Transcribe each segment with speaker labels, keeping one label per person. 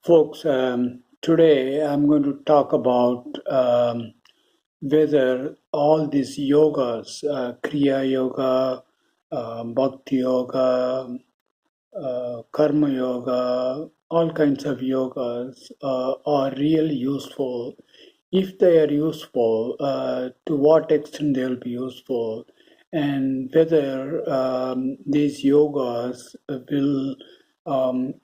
Speaker 1: Folks, today I'm going to talk about whether all these yogas, Kriya Yoga, Bhakti Yoga, Karma Yoga, all kinds of yogas are really useful. If they are useful, to what extent they will be useful, and whether these yogas will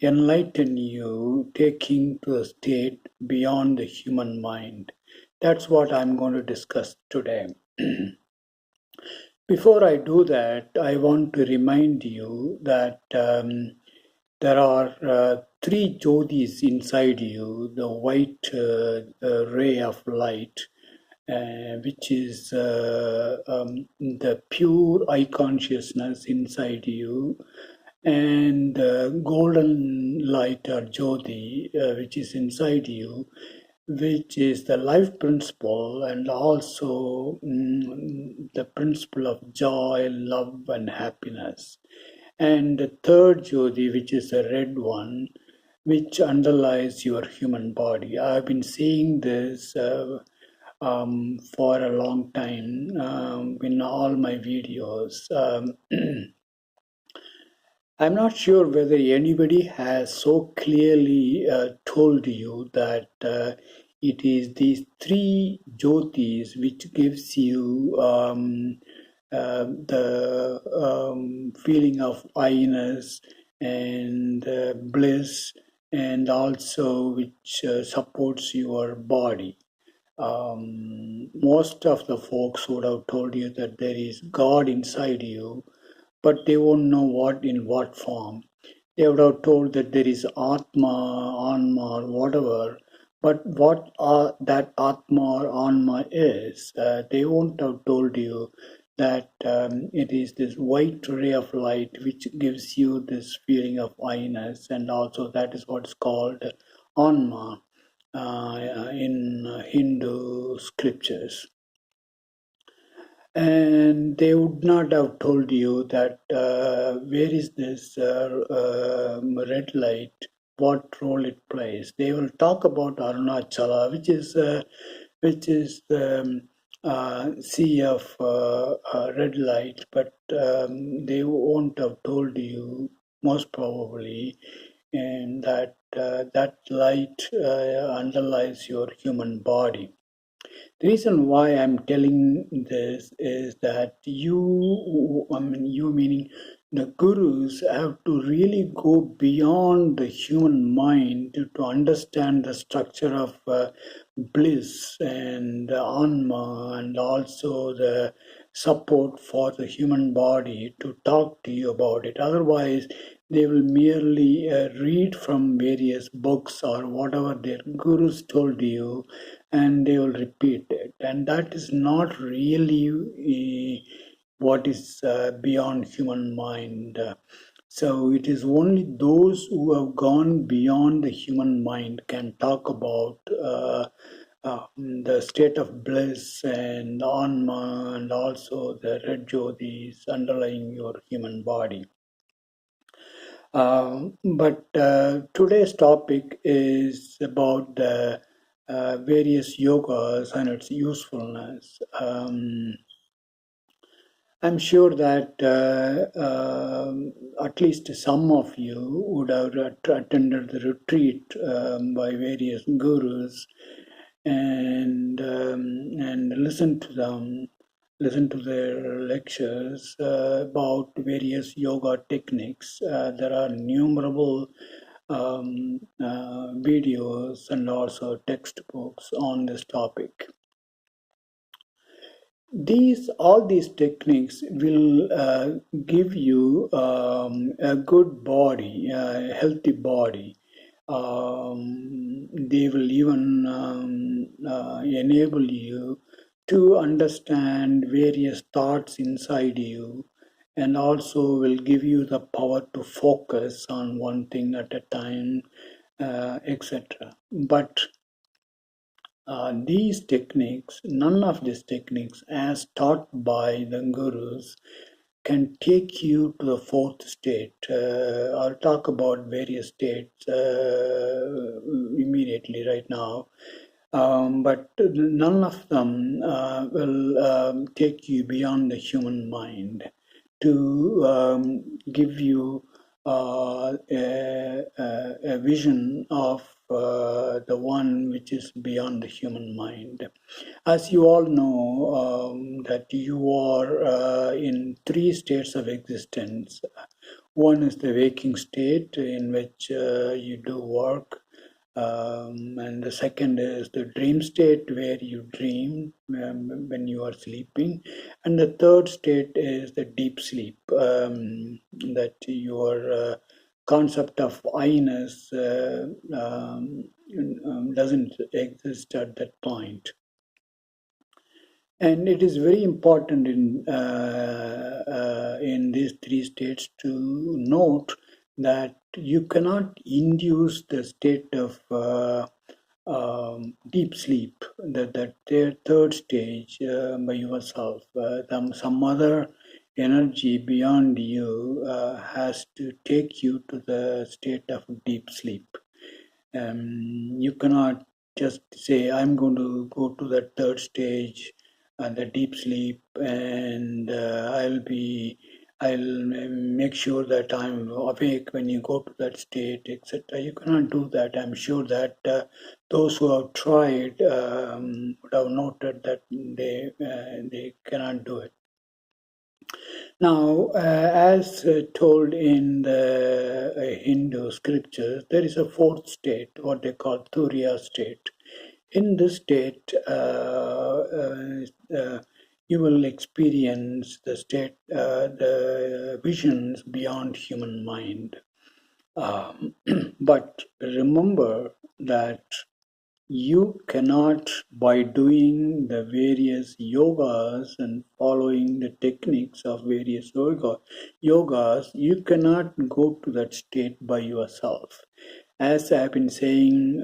Speaker 1: enlighten you, taking to a state beyond the human mind. That's what I'm going to discuss today. Before I do that, I want to remind you that there are three jyotis inside you, the white ray of light, which is the pure eye consciousness inside you, and the golden light or jyoti, which is inside you, which is the life principle and also the principle of joy, love, and happiness. And the third jyoti, which is the red one, which underlies your human body. I've been seeing this for a long time in all my videos. I'm not sure whether anybody has so clearly told you that it is these three jyotis which gives you the feeling of I-ness and bliss, and also which supports your body. Most of the folks would have told you that there is God inside you, but they won't know in what form. They would have told that there is Atma, Anma, or whatever, but what that Atma or Anma is, they won't have told you that it is this white ray of light which gives you this feeling of I-ness, and also that is what's called Anma in Hindu scriptures. And they would not have told you that where is this red light, what role it plays. They will talk about Arunachala, which is the sea of red light, but they won't have told you most probably, and that light underlies your human body. The reason why I'm telling this is that you meaning the gurus have to really go beyond the human mind to understand the structure of bliss and anma, and also the support for the human body to talk to you about it. Otherwise, they will merely read from various books or whatever their gurus told you, and they will repeat it. And that is not really what is beyond human mind. So it is only those who have gone beyond the human mind can talk about the state of bliss and anma, and also the red jyotis underlying your human body. But today's topic is about the various yogas and its usefulness. I'm sure that at least some of you would have attended the retreat by various gurus, and listened to them, listened to their lectures about various yoga techniques. There are innumerable videos and also textbooks on this topic. All these techniques will give you a good body, a healthy body. They will even enable you to understand various thoughts inside you, and also will give you the power to focus on one thing at a time, etc. But these techniques, none of these techniques, as taught by the gurus, can take you to the fourth state. I'll talk about various states immediately right now. But none of them will take you beyond the human mind to give you a vision of the one which is beyond the human mind. As you all know, that you are in three states of existence. One is the waking state in which you do work, and the second is the dream state where you dream when you are sleeping, and the third state is the deep sleep, that your concept of I-ness doesn't exist at that point. And it is very important in these three states to note that you cannot induce the state of deep sleep, that third stage, by yourself. Some other energy beyond you has to take you to the state of deep sleep. You cannot just say, I'm going to go to that third stage and the deep sleep, and I'll make sure that I'm awake when you go to that state, etc. You cannot do that. I'm sure that those who have tried would have noted that they cannot do it. Now, as told in the Hindu scriptures, there is a fourth state, what they call Turiya state. In this state, you will experience the visions beyond human mind. But remember that you cannot, by doing the various yogas and following the techniques of various yogas, you cannot go to that state by yourself. As I have been saying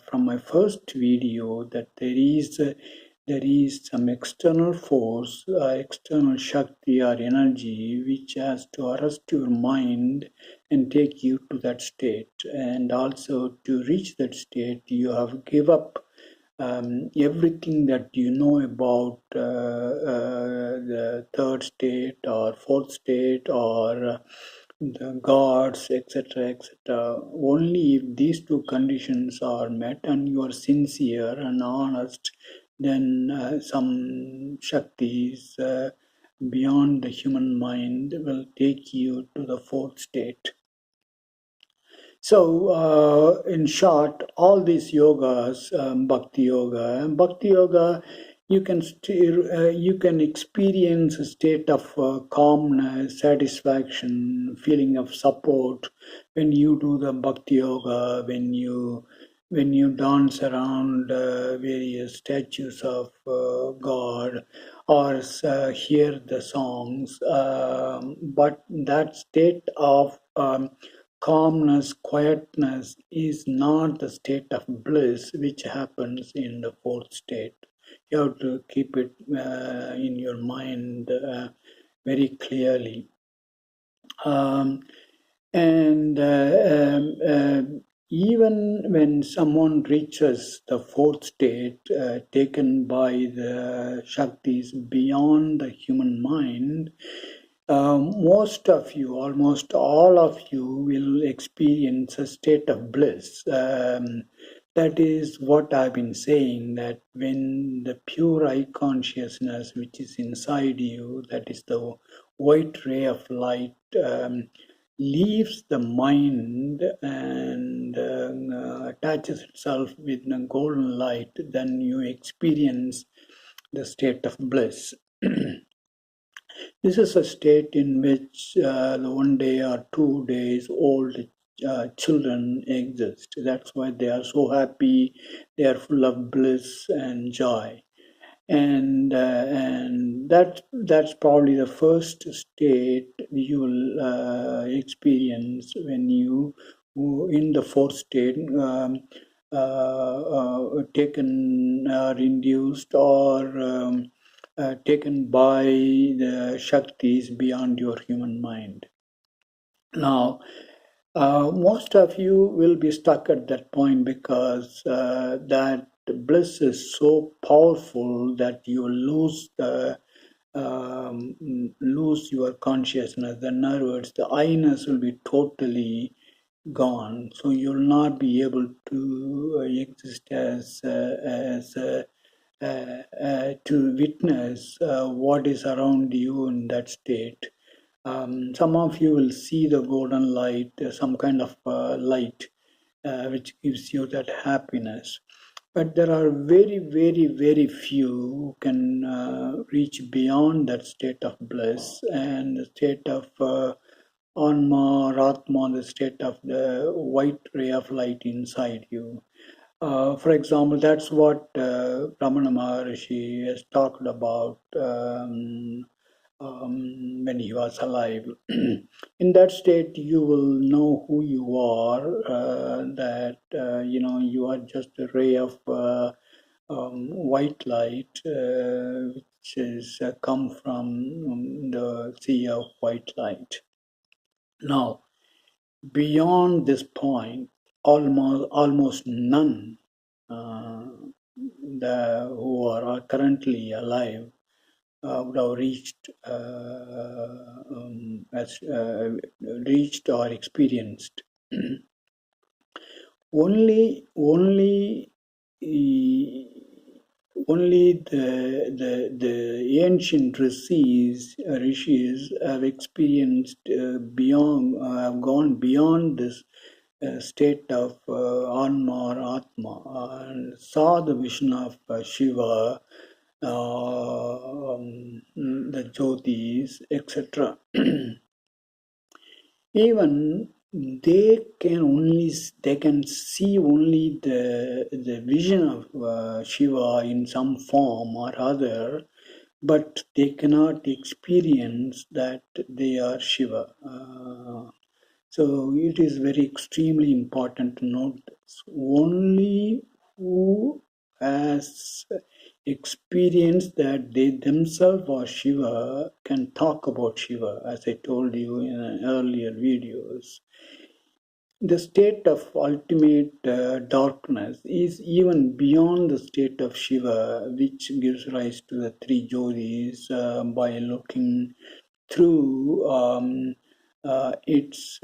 Speaker 1: from my first video, that there is some external force, external Shakti or energy, which has to arrest your mind and take you to that state. And also to reach that state, you have give up everything that you know about the third state or fourth state or the gods, etc., etc. Only if these two conditions are met and you are sincere and honest, then some Shaktis beyond the human mind will take you to the fourth state. So, in short, all these yogas, Bhakti Yoga, you can experience a state of calmness, satisfaction, feeling of support when you do the Bhakti Yoga, when you dance around various statues of God or hear the songs. But that state of calmness, quietness is not the state of bliss which happens in the fourth state. You have to keep it in your mind very clearly. And even when someone reaches the fourth state, taken by the Shaktis beyond the human mind, most of you, almost all of you, will experience a state of bliss. That is what I've been saying, that when the pure eye consciousness, which is inside you, that is the white ray of light, leaves the mind and attaches itself with the golden light, then you experience the state of bliss. This is a state in which the 1 day or 2 days old children exist. That's why they are so happy. They are full of bliss and joy, and that's probably the first state you will experience when you in the fourth state, taken or induced or taken by the Shaktis beyond your human mind. Now, most of you will be stuck at that point because that bliss is so powerful that you lose your consciousness. In other words, the I-ness will be totally gone. So you'll not be able to exist to witness what is around you in that state. Some of you will see the golden light, some kind of light, which gives you that happiness. But there are very, very, very few who can reach beyond that state of bliss and the state of Anma or Atma, the state of the white ray of light inside you. For example, that's what Ramana Maharshi has talked about when he was alive. In that state, you will know who you are, that you are just a ray of white light, which is come from the sea of white light. Now, beyond this point, almost none who are currently alive would have reached or experienced. only only the ancient rishis have experienced have gone beyond this state of Anma or Atma and saw the vision of Shiva, the Jyotis, etc. Even they can see only the vision of Shiva in some form or other, but they cannot experience that they are Shiva. So it is very extremely important to note this. Only who has experienced that they themselves are Shiva can talk about Shiva, as I told you in earlier videos. The state of ultimate darkness is even beyond the state of Shiva, which gives rise to the three Jyotis by looking through its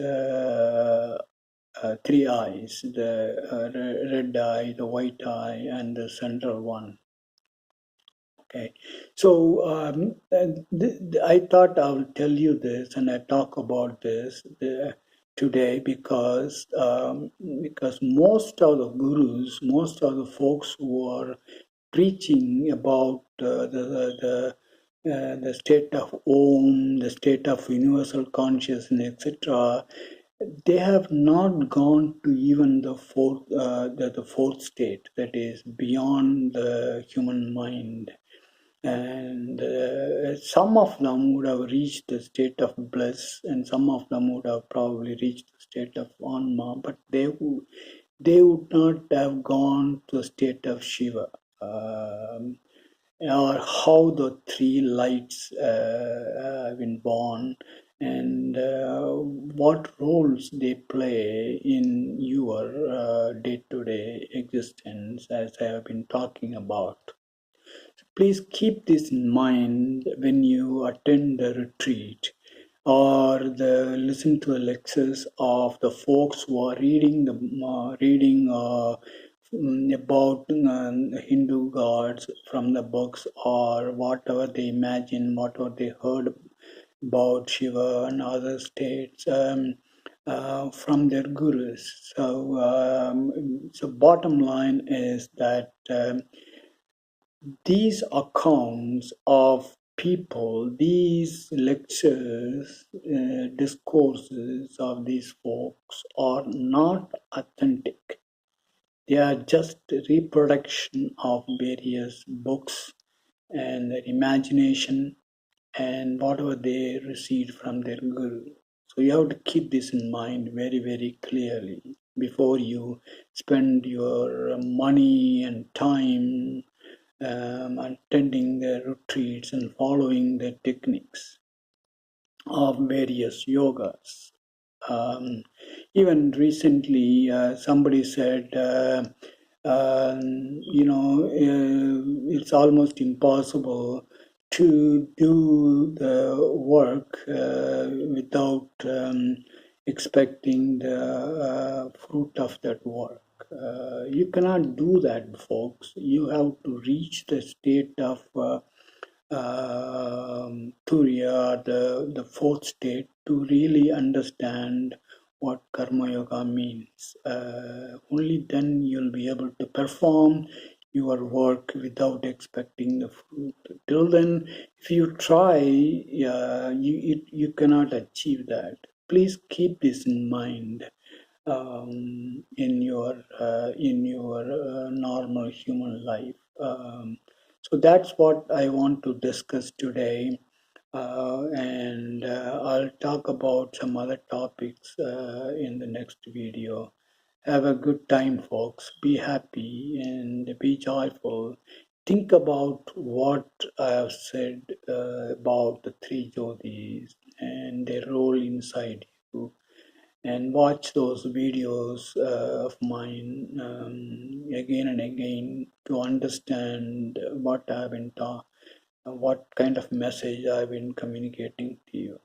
Speaker 1: three eyes, the red eye, the white eye, and the central one. Okay, so I thought I will tell you this and I talk about this today because most of the gurus, most of the folks who are preaching about the state of Om, the state of universal consciousness, etc., they have not gone to even the fourth state, that is beyond the human mind. And some of them would have reached the state of bliss, and some of them would have probably reached the state of Anma, but they would not have gone to the state of Shiva. Or how the three lights have been born and what roles they play in your day-to-day existence, as I have been talking about. Please keep this in mind when you attend the retreat or listen to the lectures of the folks who are reading about Hindu gods from the books or whatever they imagine, whatever they heard about Shiva and other states from their gurus. So bottom line is that these accounts of people, these lectures, discourses of these folks are not authentic. They are just a reproduction of various books and their imagination and whatever they received from their guru. So you have to keep this in mind very, very clearly before you spend your money and time attending their retreats and following their techniques of various yogas. Um, Even recently, somebody said, it's almost impossible to do the work without expecting the fruit of that work. You cannot do that, folks. You have to reach the state of Turiya, the fourth state, to really understand what Karma Yoga means. Only then you'll be able to perform your work without expecting the fruit. Till then, if you try, you cannot achieve that. Please keep this in mind in your normal human life. So that's what I want to discuss today, and I'll talk about some other topics in the next video. Have a good time, folks. Be happy and be joyful. Think about what I have said about the three Jyotis and their role inside you, and watch those videos of mine again and again to understand what I've been taught, what kind of message I've been communicating to you.